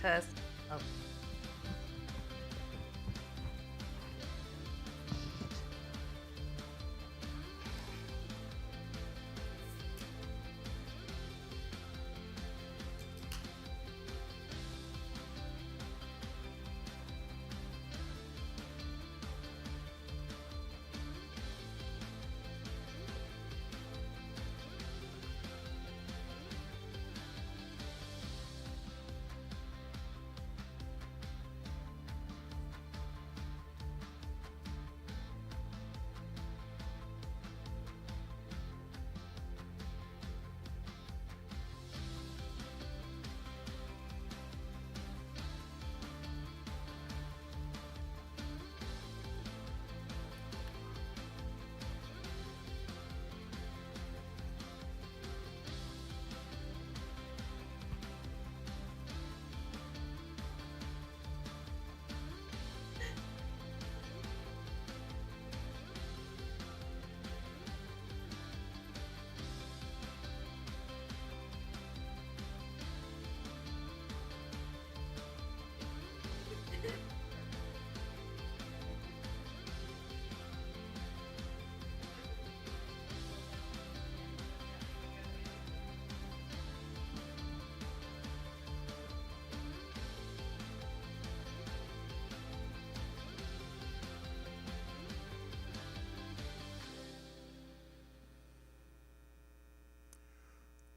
test. Oh.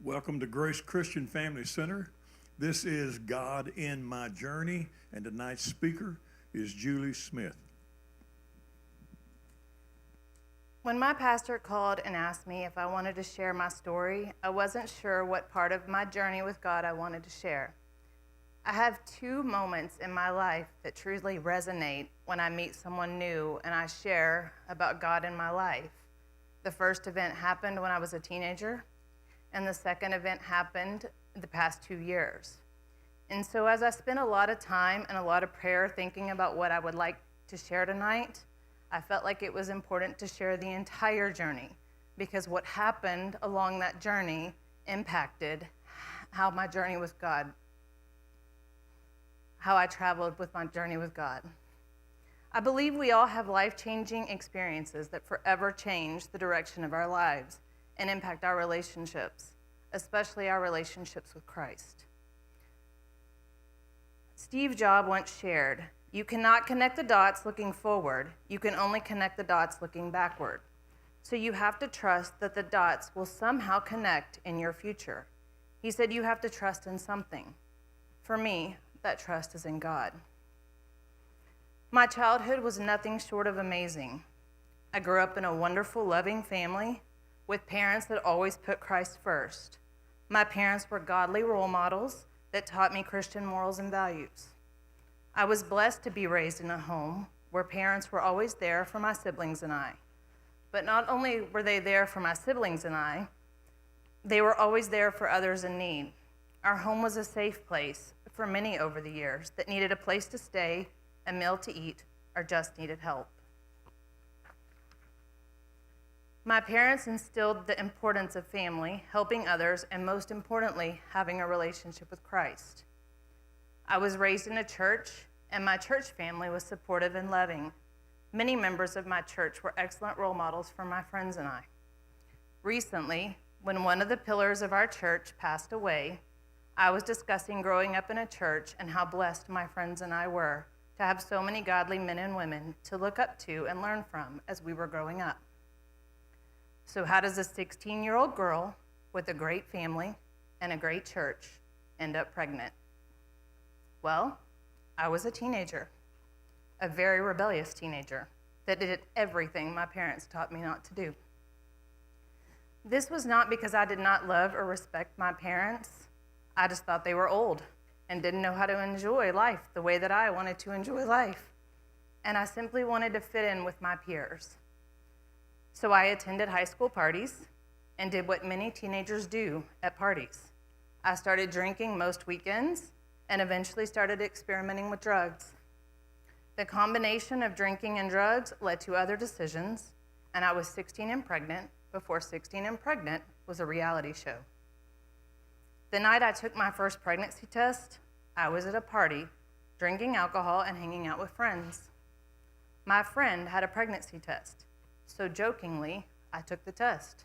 Welcome to Grace Christian Family Center. This is God in My Journey, and tonight's speaker is Julie Smith. When my pastor called and asked me if I wanted to share my story, I wasn't sure what part of my journey with God I wanted to share. I have two moments in my life that truly resonate when I meet someone new and I share about God in my life. The first event happened when I was a teenager, and the second event happened the past 2 years. And so as I spent a lot of time and a lot of prayer thinking about what I would like to share tonight, I felt like it was important to share the entire journey, because what happened along that journey impacted how my journey with God, how I traveled with my journey with God. I believe we all have life-changing experiences that forever change the direction of our lives and impact our relationships, especially our relationships with Christ. Steve Jobs once shared, "You cannot connect the dots looking forward. You can only connect the dots looking backward. So you have to trust that the dots will somehow connect in your future." He said you have to trust in something. For me, that trust is in God. My childhood was nothing short of amazing. I grew up in a wonderful, loving family with parents that always put Christ first. My parents were godly role models that taught me Christian morals and values. I was blessed to be raised in a home where parents were always there for my siblings and I. But not only were they there for my siblings and I, they were always there for others in need. Our home was a safe place for many over the years that needed a place to stay, a meal to eat, or just needed help. My parents instilled the importance of family, helping others, and most importantly, having a relationship with Christ. I was raised in a church, and my church family was supportive and loving. Many members of my church were excellent role models for my friends and I. Recently, when one of the pillars of our church passed away, I was discussing growing up in a church and how blessed my friends and I were to have so many godly men and women to look up to and learn from as we were growing up. So how does a 16-year-old girl with a great family and a great church end up pregnant? Well, I was a teenager, a very rebellious teenager that did everything my parents taught me not to do. This was not because I did not love or respect my parents. I just thought they were old and didn't know how to enjoy life the way that I wanted to enjoy life. And I simply wanted to fit in with my peers. So I attended high school parties and did what many teenagers do at parties. I started drinking most weekends and eventually started experimenting with drugs. The combination of drinking and drugs led to other decisions, and I was 16 and pregnant before 16 and Pregnant was a reality show. The night I took my first pregnancy test, I was at a party, drinking alcohol and hanging out with friends. My friend had a pregnancy test, so jokingly, I took the test.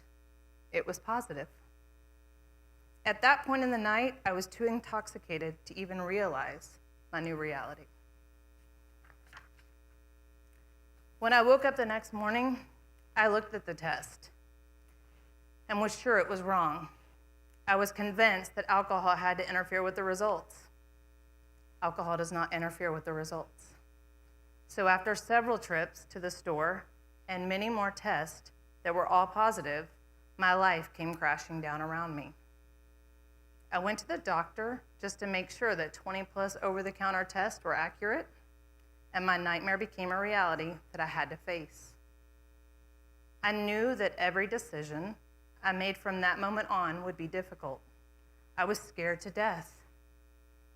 It was positive. At that point in the night, I was too intoxicated to even realize my new reality. When I woke up the next morning, I looked at the test and was sure it was wrong. I was convinced that alcohol had to interfere with the results. Alcohol does not interfere with the results. So after several trips to the store and many more tests that were all positive, my life came crashing down around me. I went to the doctor just to make sure that 20 plus over-the-counter tests were accurate, and my nightmare became a reality that I had to face. I knew that every decision I made from that moment on would be difficult. I was scared to death,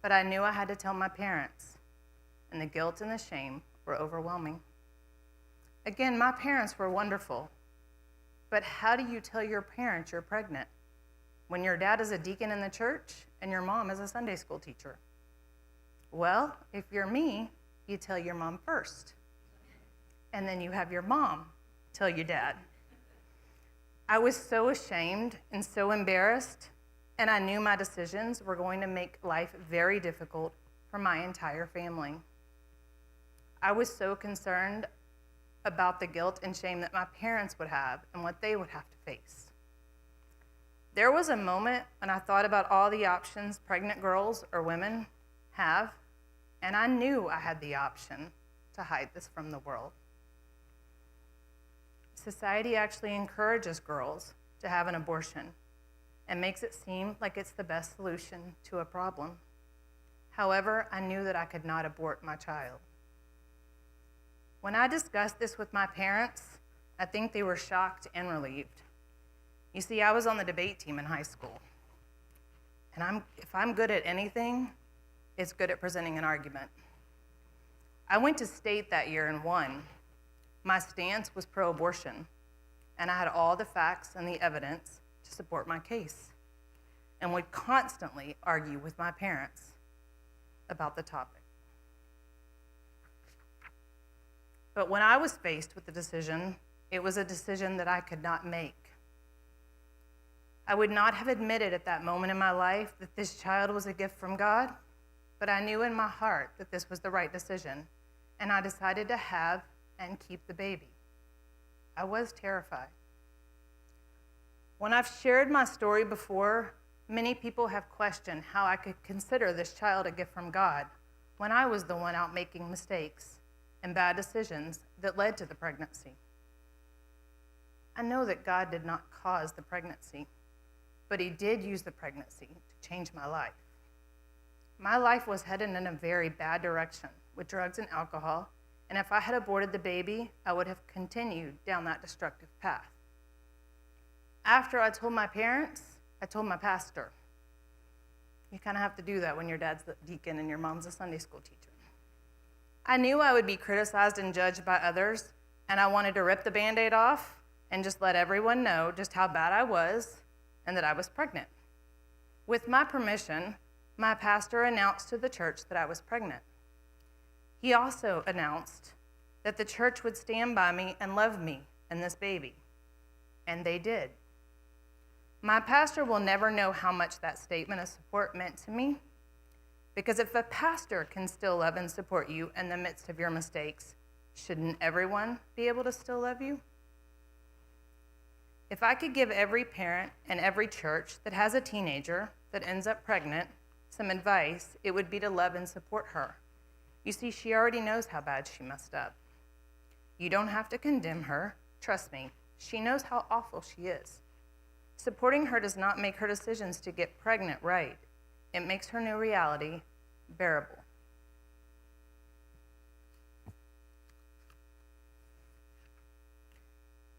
but I knew I had to tell my parents, and the guilt and the shame were overwhelming. Again, my parents were wonderful, but how do you tell your parents you're pregnant when your dad is a deacon in the church and your mom is a Sunday school teacher? Well, if you're me, you tell your mom first, and then you have your mom tell your dad. I was so ashamed and so embarrassed, and I knew my decisions were going to make life very difficult for my entire family. I was so concerned about the guilt and shame that my parents would have and what they would have to face. There was a moment when I thought about all the options pregnant girls or women have, and I knew I had the option to hide this from the world. Society actually encourages girls to have an abortion and makes it seem like it's the best solution to a problem. However, I knew that I could not abort my child. When I discussed this with my parents, I think they were shocked and relieved. You see, I was on the debate team in high school, and if I'm good at anything, it's good at presenting an argument. I went to state that year and won. My stance was pro-abortion, and I had all the facts and the evidence to support my case, and would constantly argue with my parents about the topic. But when I was faced with the decision, it was a decision that I could not make. I would not have admitted at that moment in my life that this child was a gift from God, but I knew in my heart that this was the right decision, and I decided to have and keep the baby. I was terrified. When I've shared my story before, many people have questioned how I could consider this child a gift from God when I was the one out making mistakes and bad decisions that led to the pregnancy. I know that God did not cause the pregnancy, but he did use the pregnancy to change my life. My life was headed in a very bad direction with drugs and alcohol, and if I had aborted the baby, I would have continued down that destructive path. After I told my parents, I told my pastor. You kind of have to do that when your dad's the deacon and your mom's a Sunday school teacher. I knew I would be criticized and judged by others, and I wanted to rip the Band-Aid off and just let everyone know just how bad I was and that I was pregnant. With my permission, my pastor announced to the church that I was pregnant. He also announced that the church would stand by me and love me and this baby, and they did. My pastor will never know how much that statement of support meant to me, because if a pastor can still love and support you in the midst of your mistakes, shouldn't everyone be able to still love you? If I could give every parent and every church that has a teenager that ends up pregnant some advice, it would be to love and support her. You see, she already knows how bad she messed up. You don't have to condemn her. Trust me, she knows how awful she is. Supporting her does not make her decisions to get pregnant right. It makes her new reality bearable.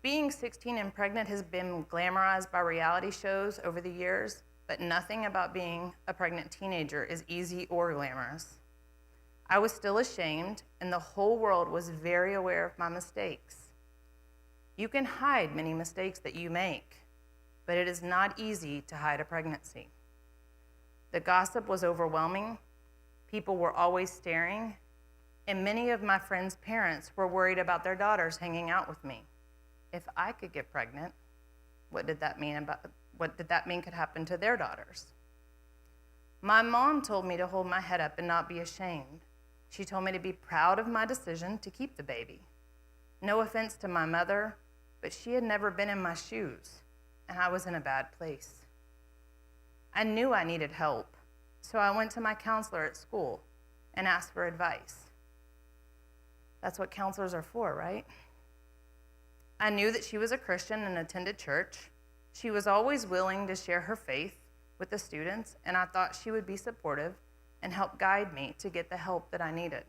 Being 16 and pregnant has been glamorized by reality shows over the years, but nothing about being a pregnant teenager is easy or glamorous. I was still ashamed, and the whole world was very aware of my mistakes. You can hide many mistakes that you make, but it is not easy to hide a pregnancy. The gossip was overwhelming, People were always staring, and many of my friends' parents were worried about their daughters hanging out with me. If I could get pregnant, what did that mean could happen to their daughters? My mom told me to hold my head up and not be ashamed. She told me to be proud of my decision to keep the baby. No offense to my mother, but she had never been in my shoes, and I was in a bad place. I knew I needed help, so I went to my counselor at school and asked for advice. That's what counselors are for, right? I knew that she was a Christian and attended church. She was always willing to share her faith with the students, and I thought she would be supportive and help guide me to get the help that I needed.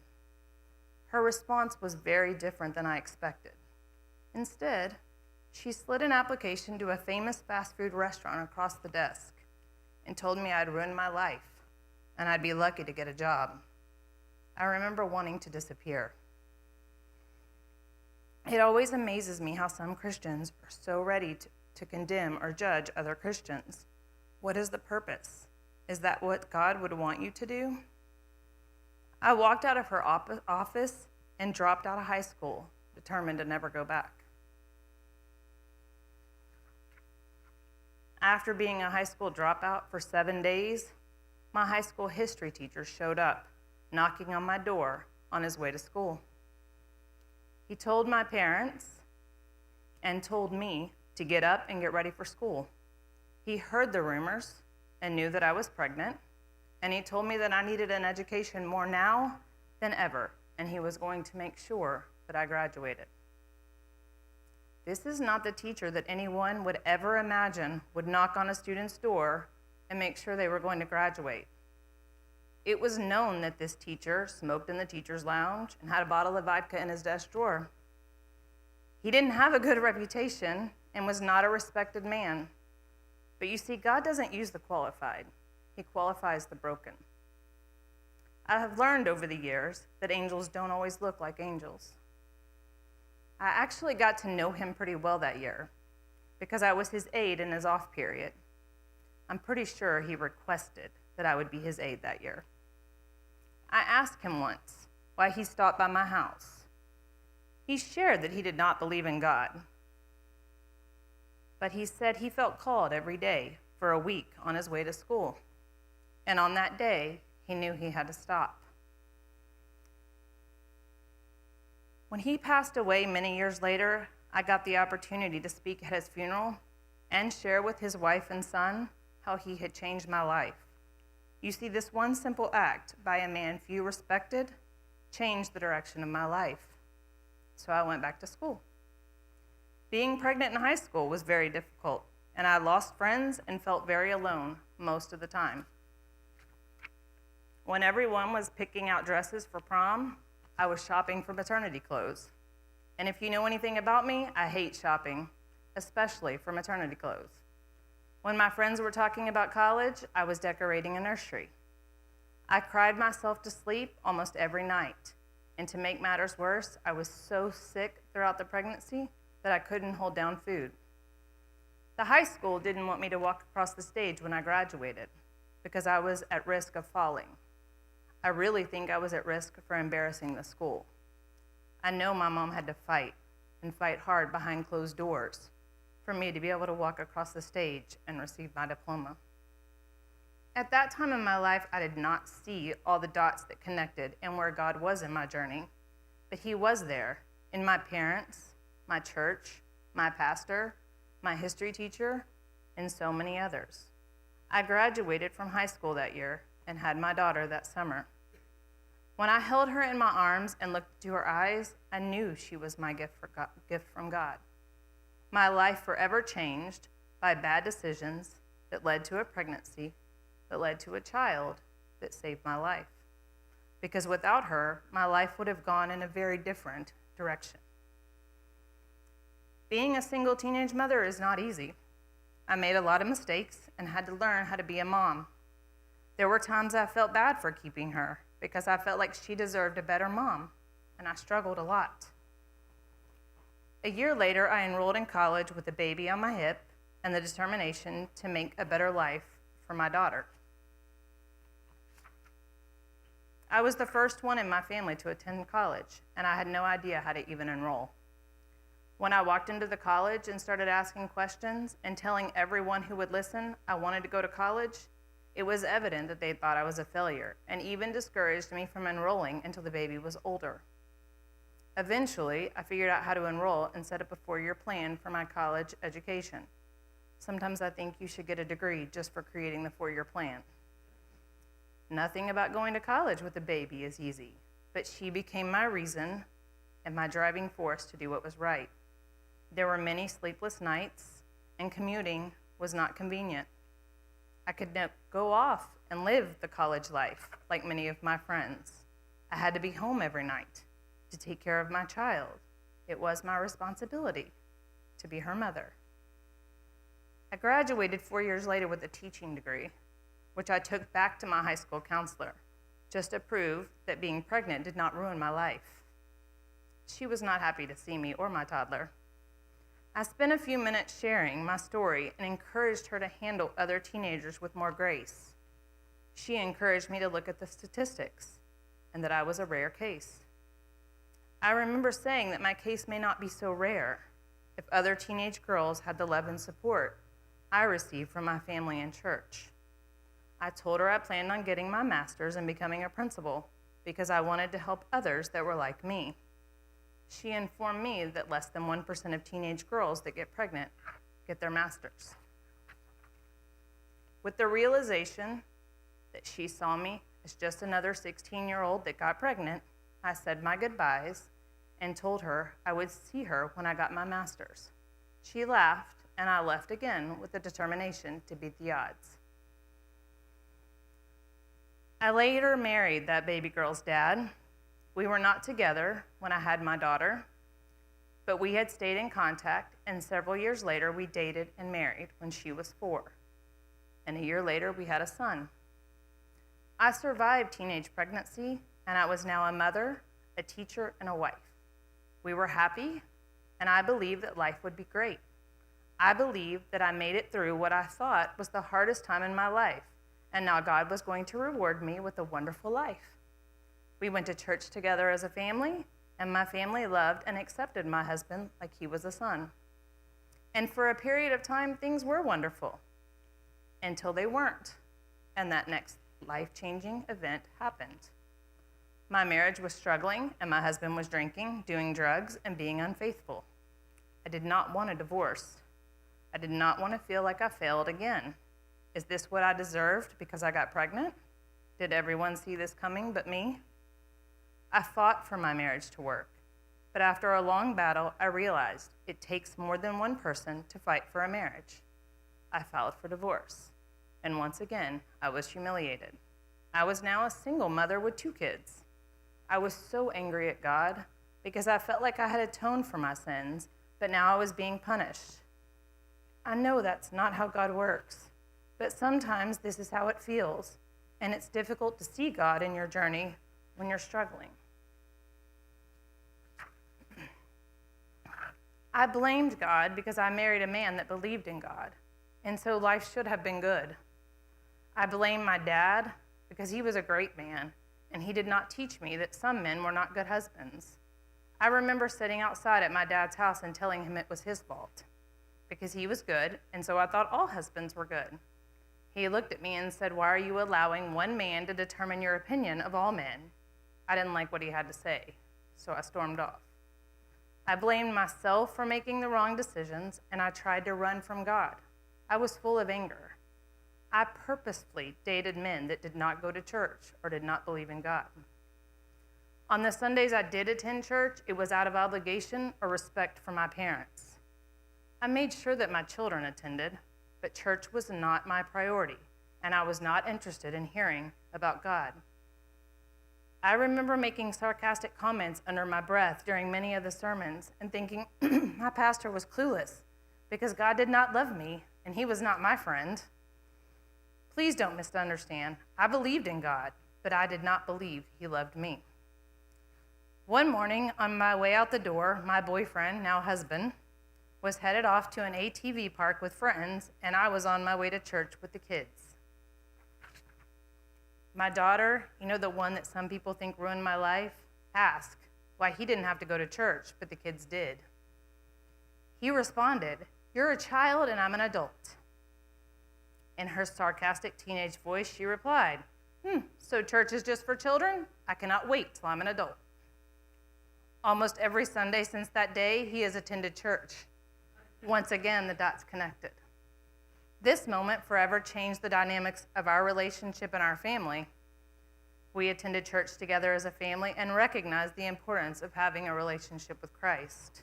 Her response was very different than I expected. Instead, she slid an application to a famous fast food restaurant across the desk and told me I'd ruined my life and I'd be lucky to get a job. I remember wanting to disappear. It always amazes me how some Christians are so ready to condemn or judge other Christians. What is the purpose? Is that what God would want you to do? I walked out of her office and dropped out of high school, determined to never go back. After being a high school dropout for 7 days, my high school history teacher showed up, knocking on my door on his way to school. He told my parents and told me to get up and get ready for school. He heard the rumors and knew that I was pregnant, and he told me that I needed an education more now than ever, and he was going to make sure that I graduated. This is not the teacher that anyone would ever imagine would knock on a student's door and make sure they were going to graduate. It was known that this teacher smoked in the teacher's lounge and had a bottle of vodka in his desk drawer. He didn't have a good reputation and was not a respected man. But you see, God doesn't use the qualified. He qualifies the broken. I have learned over the years that angels don't always look like angels. I actually got to know him pretty well that year because I was his aide in his off period. I'm pretty sure he requested that I would be his aide that year. I asked him once why he stopped by my house. He shared that he did not believe in God, but he said he felt called every day for a week on his way to school. And on that day, he knew he had to stop. When he passed away many years later, I got the opportunity to speak at his funeral and share with his wife and son how he had changed my life. You see, this one simple act by a man few respected changed the direction of my life. So I went back to school. Being pregnant in high school was very difficult, and I lost friends and felt very alone most of the time. When everyone was picking out dresses for prom, I was shopping for maternity clothes. And if you know anything about me, I hate shopping, especially for maternity clothes. When my friends were talking about college, I was decorating a nursery. I cried myself to sleep almost every night. And to make matters worse, I was so sick throughout the pregnancy that I couldn't hold down food. The high school didn't want me to walk across the stage when I graduated because I was at risk of falling. I really think I was at risk for embarrassing the school. I know my mom had to fight, and fight hard behind closed doors, for me to be able to walk across the stage and receive my diploma. At that time in my life, I did not see all the dots that connected and where God was in my journey, but he was there in my parents, my church, my pastor, my history teacher, and so many others. I graduated from high school that year and had my daughter that summer. When I held her in my arms and looked into her eyes, I knew she was my gift from God. My life forever changed by bad decisions that led to a pregnancy, that led to a child that saved my life. Because without her, my life would have gone in a very different direction. Being a single teenage mother is not easy. I made a lot of mistakes and had to learn how to be a mom. There were times I felt bad for keeping her because I felt like she deserved a better mom, and I struggled a lot. A year later, I enrolled in college with a baby on my hip and the determination to make a better life for my daughter. I was the first one in my family to attend college, and I had no idea how to even enroll. When I walked into the college and started asking questions and telling everyone who would listen I wanted to go to college, it was evident that they thought I was a failure and even discouraged me from enrolling until the baby was older. Eventually, I figured out how to enroll and set up a 4-year plan for my college education. Sometimes I think you should get a degree just for creating the 4-year plan. Nothing about going to college with a baby is easy, but she became my reason and my driving force to do what was right. There were many sleepless nights, and commuting was not convenient. I could not go off and live the college life like many of my friends. I had to be home every night to take care of my child. It was my responsibility to be her mother. I graduated 4 years later with a teaching degree, which I took back to my high school counselor, just to prove that being pregnant did not ruin my life. She was not happy to see me or my toddler. I spent a few minutes sharing my story and encouraged her to handle other teenagers with more grace. She encouraged me to look at the statistics and that I was a rare case. I remember saying that my case may not be so rare if other teenage girls had the love and support I received from my family and church. I told her I planned on getting my master's and becoming a principal because I wanted to help others that were like me. She informed me that less than 1% of teenage girls that get pregnant get their master's. With the realization that she saw me as just another 16-year-old that got pregnant, I said my goodbyes and told her I would see her when I got my master's. She laughed, and I left again with the determination to beat the odds. I later married that baby girl's dad. We were not together when I had my daughter, but we had stayed in contact, and several years later, we dated and married when she was 4. And a year later, we had a son. I survived teenage pregnancy, and I was now a mother, a teacher, and a wife. We were happy, and I believed that life would be great. I believed that I made it through what I thought was the hardest time in my life, and now God was going to reward me with a wonderful life. We went to church together as a family, and my family loved and accepted my husband like he was a son. And for a period of time, things were wonderful, until they weren't, and that next life-changing event happened. My marriage was struggling, and my husband was drinking, doing drugs, and being unfaithful. I did not want a divorce. I did not want to feel like I failed again. Is this what I deserved because I got pregnant? Did everyone see this coming but me? I fought for my marriage to work, but after a long battle, I realized it takes more than one person to fight for a marriage. I filed for divorce, and once again, I was humiliated. I was now a single mother with 2 kids. I was so angry at God because I felt like I had atoned for my sins, but now I was being punished. I know that's not how God works, but sometimes this is how it feels, and it's difficult to see God in your journey when you're struggling. I blamed God because I married a man that believed in God, and so life should have been good. I blamed my dad because he was a great man, and he did not teach me that some men were not good husbands. I remember sitting outside at my dad's house and telling him it was his fault because he was good, and so I thought all husbands were good. He looked at me and said, "Why are you allowing one man to determine your opinion of all men?" I didn't like what he had to say, so I stormed off. I blamed myself for making the wrong decisions, and I tried to run from God. I was full of anger. I purposefully dated men that did not go to church or did not believe in God. On the Sundays I did attend church, it was out of obligation or respect for my parents. I made sure that my children attended, but church was not my priority, and I was not interested in hearing about God. I remember making sarcastic comments under my breath during many of the sermons and thinking my pastor was clueless because God did not love me and he was not my friend. Please don't misunderstand. I believed in God, but I did not believe he loved me. One morning, on my way out the door, my boyfriend, now husband, was headed off to an ATV park with friends, and I was on my way to church with the kids. My daughter, the one that some people think ruined my life, asked why he didn't have to go to church, but the kids did. He responded, "You're a child and I'm an adult." In her sarcastic teenage voice, she replied, "So church is just for children? I cannot wait till I'm an adult." Almost every Sunday since that day, he has attended church. Once again, the dots connected. This moment forever changed the dynamics of our relationship and our family. We attended church together as a family and recognized the importance of having a relationship with Christ.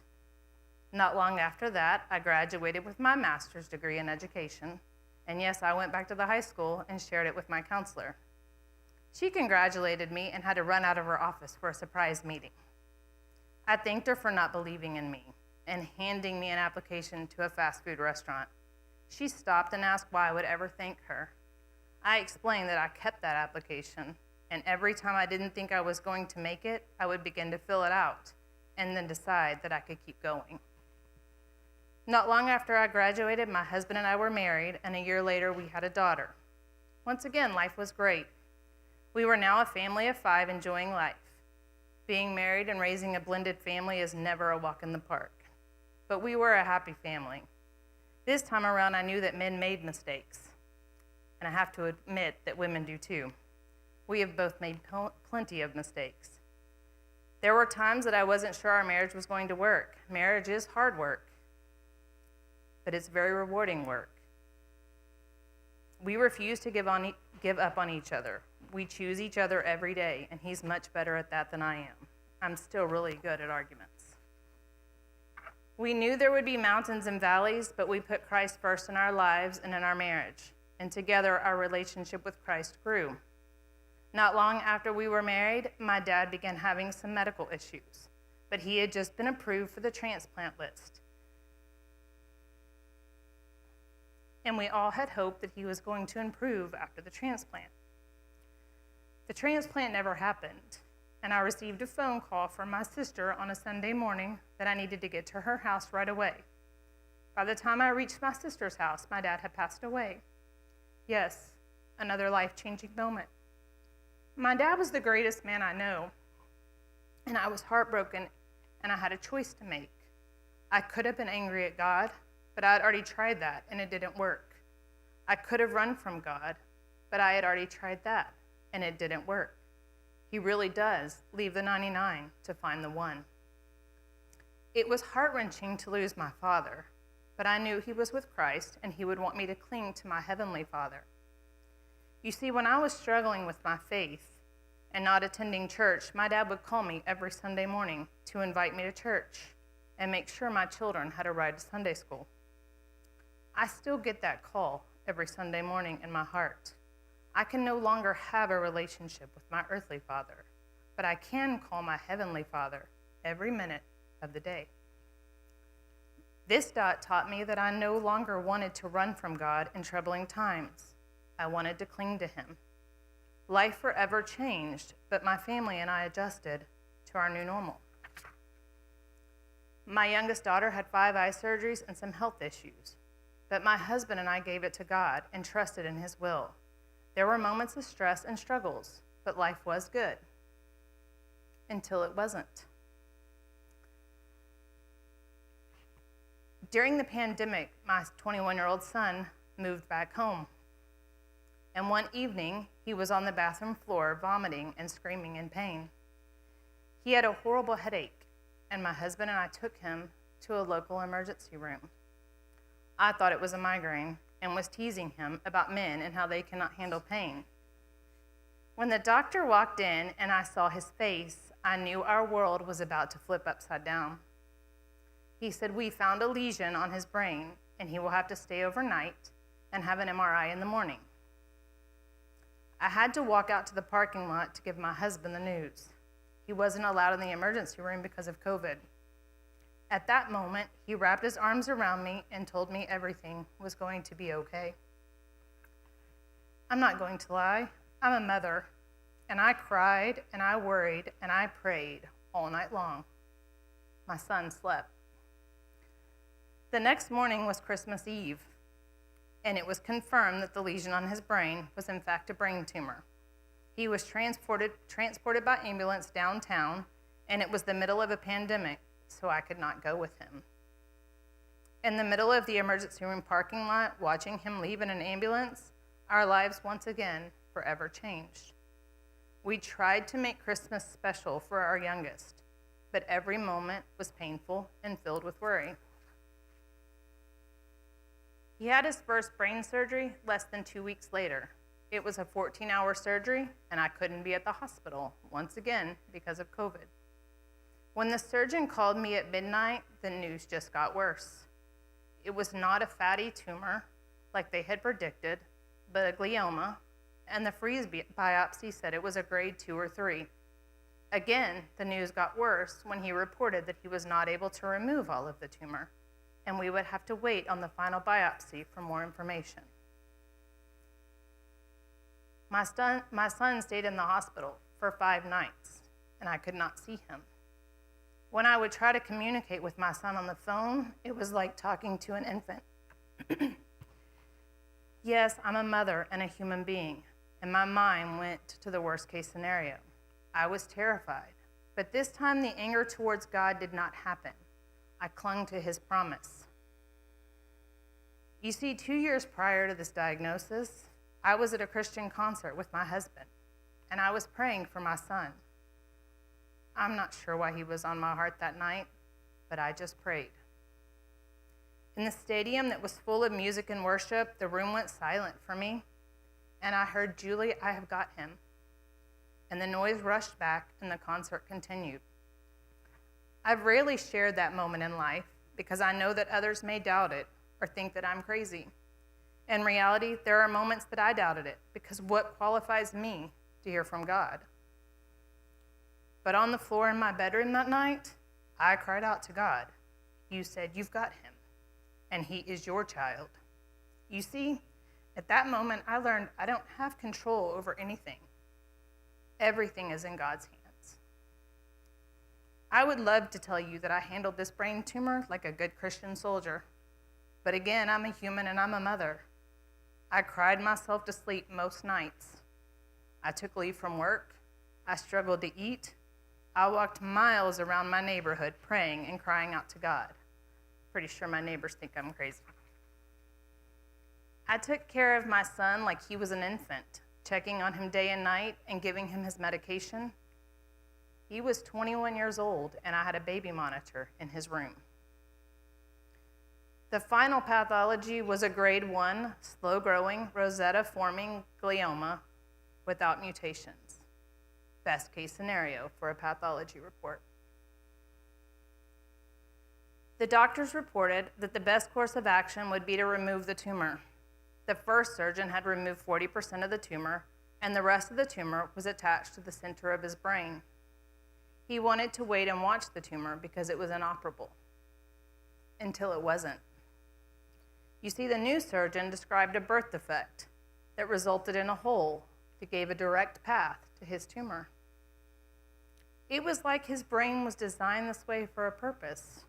Not long after that, I graduated with my master's degree in education. And yes, I went back to the high school and shared it with my counselor. She congratulated me and had to run out of her office for a surprise meeting. I thanked her for not believing in me and handing me an application to a fast food restaurant. She stopped and asked why I would ever thank her. I explained that I kept that application, and every time I didn't think I was going to make it, I would begin to fill it out and then decide that I could keep going. Not long after I graduated, my husband and I were married, and a year later, we had a daughter. Once again, life was great. We were now a family of 5 enjoying life. Being married and raising a blended family is never a walk in the park. But we were a happy family. This time around, I knew that men made mistakes. And I have to admit that women do too. We have both made plenty of mistakes. There were times that I wasn't sure our marriage was going to work. Marriage is hard work, but it's very rewarding work. We refuse to give up on each other. We choose each other every day, and he's much better at that than I am. I'm still really good at arguments. We knew there would be mountains and valleys, but we put Christ first in our lives and in our marriage, and together our relationship with Christ grew. Not long after we were married, my dad began having some medical issues, but he had just been approved for the transplant list. And we all had hoped that he was going to improve after the transplant. The transplant never happened, and I received a phone call from my sister on a Sunday morning that I needed to get to her house right away. By the time I reached my sister's house, my dad had passed away. Yes, another life-changing moment. My dad was the greatest man I know, and I was heartbroken, and I had a choice to make. I could have been angry at God, but I had already tried that, and it didn't work. I could have run from God, but I had already tried that, and it didn't work. He really does leave the 99 to find the one. It was heart-wrenching to lose my father, but I knew he was with Christ, and he would want me to cling to my heavenly Father. You see, when I was struggling with my faith and not attending church, my dad would call me every Sunday morning to invite me to church and make sure my children had a ride to Sunday school. I still get that call every Sunday morning in my heart. I can no longer have a relationship with my earthly father, but I can call my heavenly Father every minute of the day. This dot taught me that I no longer wanted to run from God in troubling times. I wanted to cling to him. Life forever changed, but my family and I adjusted to our new normal. My youngest daughter had 5 eye surgeries and some health issues, but my husband and I gave it to God and trusted in his will. There were moments of stress and struggles, but life was good until it wasn't. During the pandemic, my 21-year-old son moved back home. And one evening, he was on the bathroom floor vomiting and screaming in pain. He had a horrible headache, and my husband and I took him to a local emergency room. I thought it was a migraine and was teasing him about men and how they cannot handle pain. When the doctor walked in and I saw his face, I knew our world was about to flip upside down. He said, "We found a lesion on his brain, and he will have to stay overnight and have an MRI in the morning." I had to walk out to the parking lot to give my husband the news. He wasn't allowed in the emergency room because of COVID. At that moment, he wrapped his arms around me and told me everything was going to be okay. I'm not going to lie, I'm a mother, and I cried and I worried and I prayed all night long. My son slept. The next morning was Christmas Eve, and it was confirmed that the lesion on his brain was in fact a brain tumor. He was transported by ambulance downtown, and it was the middle of a pandemic, so I could not go with him. In the middle of the emergency room parking lot, watching him leave in an ambulance, our lives once again forever changed. We tried to make Christmas special for our youngest, but every moment was painful and filled with worry. He had his first brain surgery less than 2 weeks later. It was a 14-hour surgery, and I couldn't be at the hospital, once again, because of COVID. When the surgeon called me at midnight, the news just got worse. It was not a fatty tumor, like they had predicted, but a glioma, and the freeze biopsy said it was a grade 2 or 3. Again, the news got worse when he reported that he was not able to remove all of the tumor, and we would have to wait on the final biopsy for more information. My son stayed in the hospital for 5 nights, and I could not see him. When I would try to communicate with my son on the phone, it was like talking to an infant. Yes, I'm a mother and a human being, and my mind went to the worst case scenario. I was terrified, but this time the anger towards God did not happen. I clung to his promise. You see, 2 years prior to this diagnosis, I was at a Christian concert with my husband, and I was praying for my son. I'm not sure why he was on my heart that night, but I just prayed. In the stadium that was full of music and worship, the room went silent for me, and I heard, "Julie, I have got him." And the noise rushed back, and the concert continued. I've rarely shared that moment in life because I know that others may doubt it or think that I'm crazy. In reality, there are moments that I doubted it because what qualifies me to hear from God? But on the floor in my bedroom that night, I cried out to God. You said, "You've got him, and he is your child." You see, at that moment, I learned I don't have control over anything. Everything is in God's hands. I would love to tell you that I handled this brain tumor like a good Christian soldier. But again, I'm a human and I'm a mother. I cried myself to sleep most nights. I took leave from work. I struggled to eat. I walked miles around my neighborhood praying and crying out to God. Pretty sure my neighbors think I'm crazy. I took care of my son like he was an infant, checking on him day and night and giving him his medication. He was 21 years old, and I had a baby monitor in his room. The final pathology was a grade 1, slow-growing, rosetta-forming glioma without mutations. Best case scenario for a pathology report. The doctors reported that the best course of action would be to remove the tumor. The first surgeon had removed 40% of the tumor, and the rest of the tumor was attached to the center of his brain. He wanted to wait and watch the tumor because it was inoperable, until it wasn't. You see, the new surgeon described a birth defect that resulted in a hole that gave a direct path to his tumor. It was like his brain was designed this way for a purpose.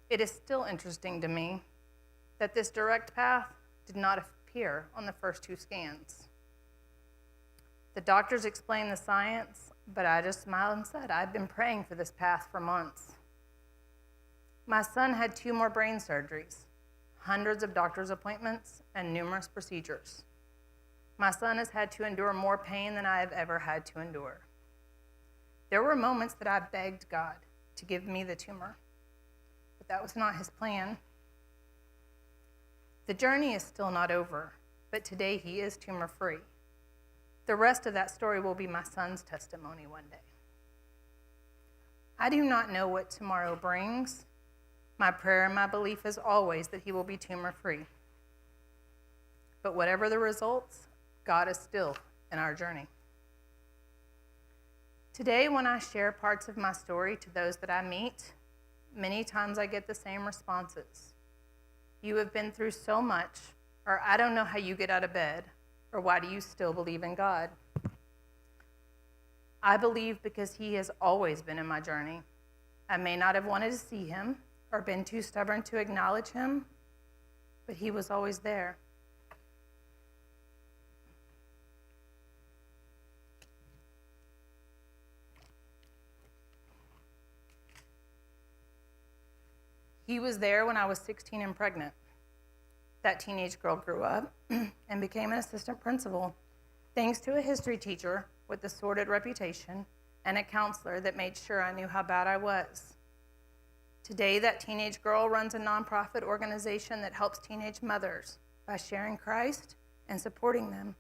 It is still interesting to me that this direct path did not appear on the first 2 scans. The doctors explained the science, but I just smiled and said, I've been praying for this path for months. My son had 2 more brain surgeries, hundreds of doctor's appointments, and numerous procedures. My son has had to endure more pain than I have ever had to endure. There were moments that I begged God to give me the tumor, but that was not his plan. The journey is still not over, but today he is tumor-free. The rest of that story will be my son's testimony one day. I do not know what tomorrow brings. My prayer and my belief is always that he will be tumor-free. But whatever the results, God is still in our journey. Today, when I share parts of my story to those that I meet, many times I get the same responses. You have been through so much, or I don't know how you get out of bed, or why do you still believe in God? I believe because he has always been in my journey. I may not have wanted to see him or been too stubborn to acknowledge him, but he was always there. He was there when I was 16 and pregnant. That teenage girl grew up and became an assistant principal, thanks to a history teacher with a sordid reputation and a counselor that made sure I knew how bad I was. Today, that teenage girl runs a nonprofit organization that helps teenage mothers by sharing Christ and supporting them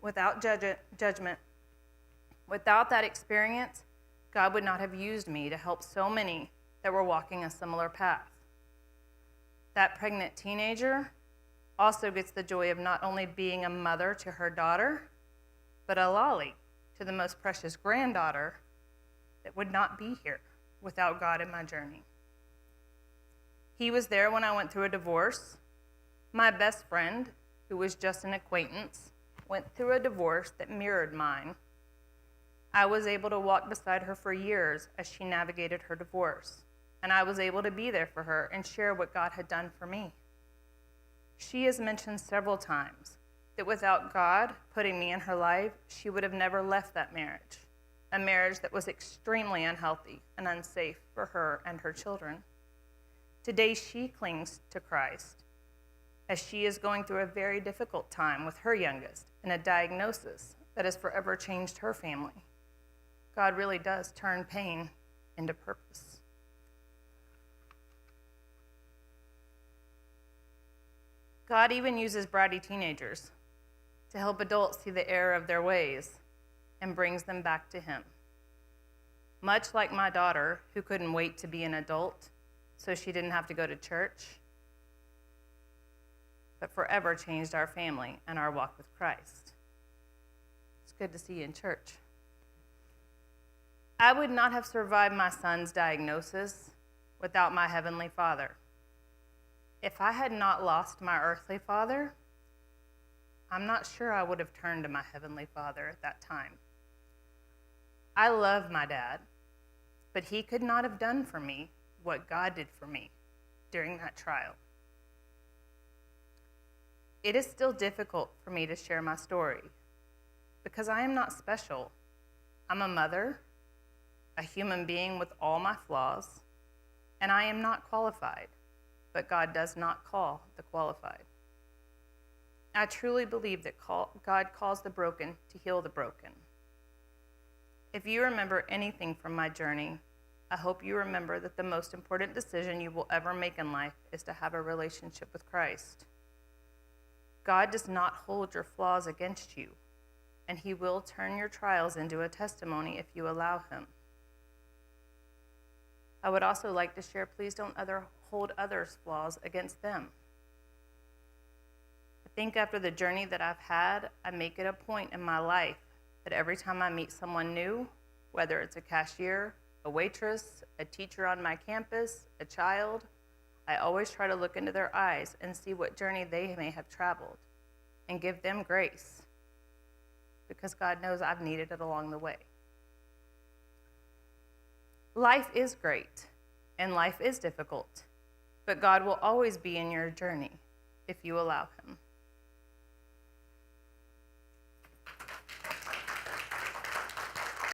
without judgment. Without that experience, God would not have used me to help so many that were walking a similar path. That pregnant teenager also gets the joy of not only being a mother to her daughter, but a lolly to the most precious granddaughter that would not be here without God in my journey. He was there when I went through a divorce. My best friend, who was just an acquaintance, went through a divorce that mirrored mine. I was able to walk beside her for years as she navigated her divorce, and I was able to be there for her and share what God had done for me. She has mentioned several times that without God putting me in her life, she would have never left that marriage, a marriage that was extremely unhealthy and unsafe for her and her children. Today, she clings to Christ as she is going through a very difficult time with her youngest and a diagnosis that has forever changed her family. God really does turn pain into purpose. God even uses bratty teenagers to help adults see the error of their ways and brings them back to Him. Much like my daughter, who couldn't wait to be an adult so she didn't have to go to church, but forever changed our family and our walk with Christ. It's good to see you in church. I would not have survived my son's diagnosis without my Heavenly Father. If I had not lost my earthly father, I'm not sure I would have turned to my Heavenly Father at that time. I love my dad, but he could not have done for me what God did for me during that trial. It is still difficult for me to share my story because I am not special. I'm a mother, a human being with all my flaws, and I am not qualified, but God does not call the qualified. I truly believe that God calls the broken to heal the broken. If you remember anything from my journey, I hope you remember that the most important decision you will ever make in life is to have a relationship with Christ. God does not hold your flaws against you, and He will turn your trials into a testimony if you allow Him. I would also like to share, please don't hold others' flaws against them. I think after the journey that I've had, I make it a point in my life that every time I meet someone new, whether it's a cashier, a waitress, a teacher on my campus, a child, I always try to look into their eyes and see what journey they may have traveled and give them grace, because God knows I've needed it along the way. Life is great and life is difficult, but God will always be in your journey if you allow Him.